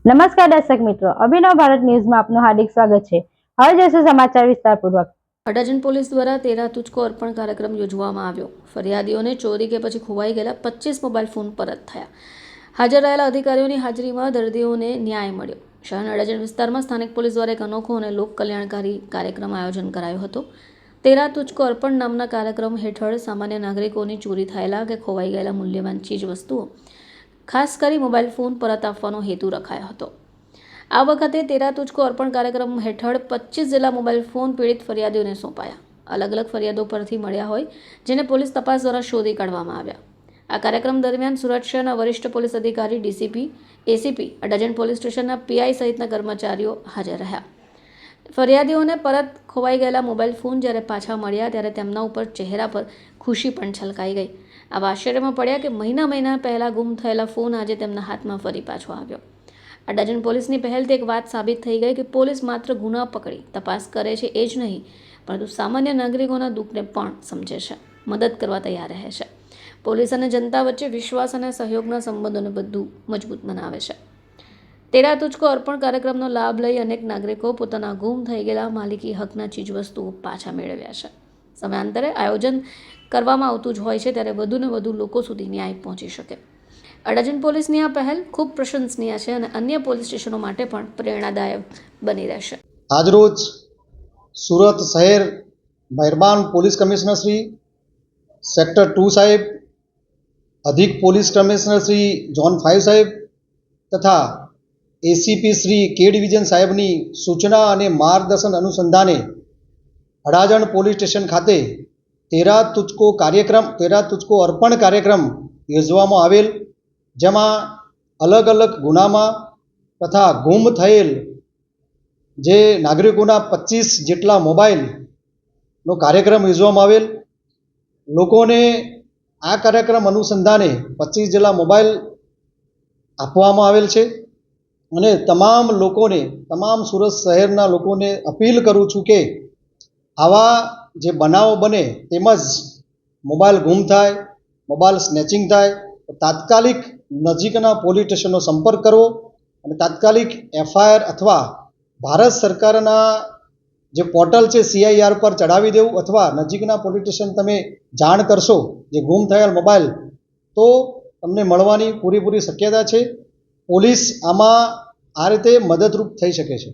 નમસ્કાર દર્શક મિત્રો, અભિનવ ભારત ન્યૂઝમાં આપનું હાર્દિક સ્વાગત છે। હવે જોઈશું સમાચાર વિસ્તારપૂર્વક। અડાજણ પોલીસ દ્વારા તેરા તુજકો અર્પણ કાર્યક્રમ યોજવામાં આવ્યો। ફરિયાદીઓને ચોરી કે પછી ખોવાઈ ગયેલા 25 મોબાઈલ ફોન પરત થયા। હાજર રહેલા અધિકારીઓની હાજરીમાં દર્દીઓને ન્યાય મળ્યો। શહેરના અડાજણ વિસ્તારમાં સ્થાનિક પોલીસ દ્વારા એક અનોખો અને લોક કલ્યાણકારી કાર્યક્રમ આયોજન કરાયો હતો। તેરા તુજકો અર્પણ નામના કાર્યક્રમ હેઠળ સામાન્ય નાગરિકોની ચોરી થયેલા કે ખોવાઈ ગયેલા મૂલ્યવાન ચીજ વસ્તુઓ, ખાસ કરી મોબાઈલ ફોન પરત આપવાનો હેતુ રખાયો હતો। આ વખતે તેરા તુજકો અર્પણ કાર્યક્રમ હેઠળ 25 જેટલા મોબાઈલ ફોન પીડિત ફરિયાદીઓને સોંપાયા। અલગ અલગ ફરિયાદો પરથી મળ્યા હોય, જેને પોલીસ તપાસ દ્વારા શોધી કાઢવામાં આવ્યા। આ કાર્યક્રમ દરમિયાન સુરત શહેરના વરિષ્ઠ પોલીસ અધિકારી, ડીસીપી, એસીપી, અડાજણ પોલીસ સ્ટેશનના પીઆઈ સહિતના કર્મચારીઓ હાજર રહ્યા। ફરિયાદીઓને પરત ખોવાઈ ગયેલા મોબાઈલ ફોન જ્યારે પાછા મળ્યા ત્યારે તેમના ઉપર ચહેરા પર ખુશી પણ છલકાઈ ગઈ। આવા આશ્ચર્યમાં પડ્યા કે મહિના પહેલાં ગુમ થયેલા ફોન આજે તેમના હાથમાં ફરી પાછો આવ્યો। અડાજણ પોલીસની પહેલથી એક વાત સાબિત થઈ ગઈ કે પોલીસ માત્ર ગુના પકડી તપાસ કરે છે એ જ નહીં, પરંતુ સામાન્ય નાગરિકોના દુઃખને પણ સમજે છે, મદદ કરવા તૈયાર રહે છે। પોલીસ અને જનતા વચ્ચે વિશ્વાસ અને સહયોગના સંબંધોને વધુ મજબૂત બનાવે છે। તેરા તુજકો અર્પણ કાર્યક્રમનો લાભ લઈ અનેક નાગરિકો પોતાના ગુમ થઈ ગયેલા માલિકી હકના ચીજવસ્તુઓ પાછા મેળવ્યા છે। સમયાંતરે આયોજન કરવામાં આવતું જ હોય છે ત્યારે વધુને વધુ લોકો સુધી ન્યાય પહોંચી શકે। અડાજણ પોલીસની આ પહેલ ખૂબ પ્રશંસનીય છે અને અન્ય પોલીસ સ્ટેશનો માટે પણ પ્રેરણાદાયક બની રહેશે। આજરોજ સુરત શહેર મહેરબાન પોલીસ કમિશનર શ્રી, સેક્ટર 2 સાહેબ, અધિક પોલીસ કમિશનર શ્રી ઝોન 5 સાહેબ તથા એસીપી શ્રી કે ડિવિઝન સાહેબની સૂચના અને માર્ગદર્શન અનુસંધાને અડાજણ પોલીસ સ્ટેશન ખાતે તેરા તુજકો અર્પણ કાર્યક્રમ યોજવામાં આવેલ, જેમાં અલગ અલગ ગુનામાં તથા ગુમ થયેલ જે નાગરિકોના 25 જેટલા મોબાઈલનો કાર્યક્રમ યોજવામાં આવેલ। લોકોને આ કાર્યક્રમ અનુસંધાને 25 જેટલા મોબાઈલ આપવામાં આવેલ છે અને તમામ સુરત શહેરના લોકોને અપીલ કરું છું કે આવા જે બનાવો બને, તેમજ મોબાઈલ ગુમ થાય, મોબાઈલ સ્નેચિંગ થાય તો તાત્કાલિક નજીકના પોલીસ સ્ટેશનનો સંપર્ક કરવો અને તાત્કાલિક એફઆઈઆર અથવા ભારત સરકારના જે પોર્ટલ છે CIR પર ચડાવી દેવું અથવા નજીકના પોલીસ સ્ટેશન તમે જાણ કરશો જે ગુમ થયેલ મોબાઈલ, તો તમને મળવાની પૂરેપૂરી શક્યતા છે। પોલીસ આમાં આ રીતે મદદરૂપ થઈ શકે છે।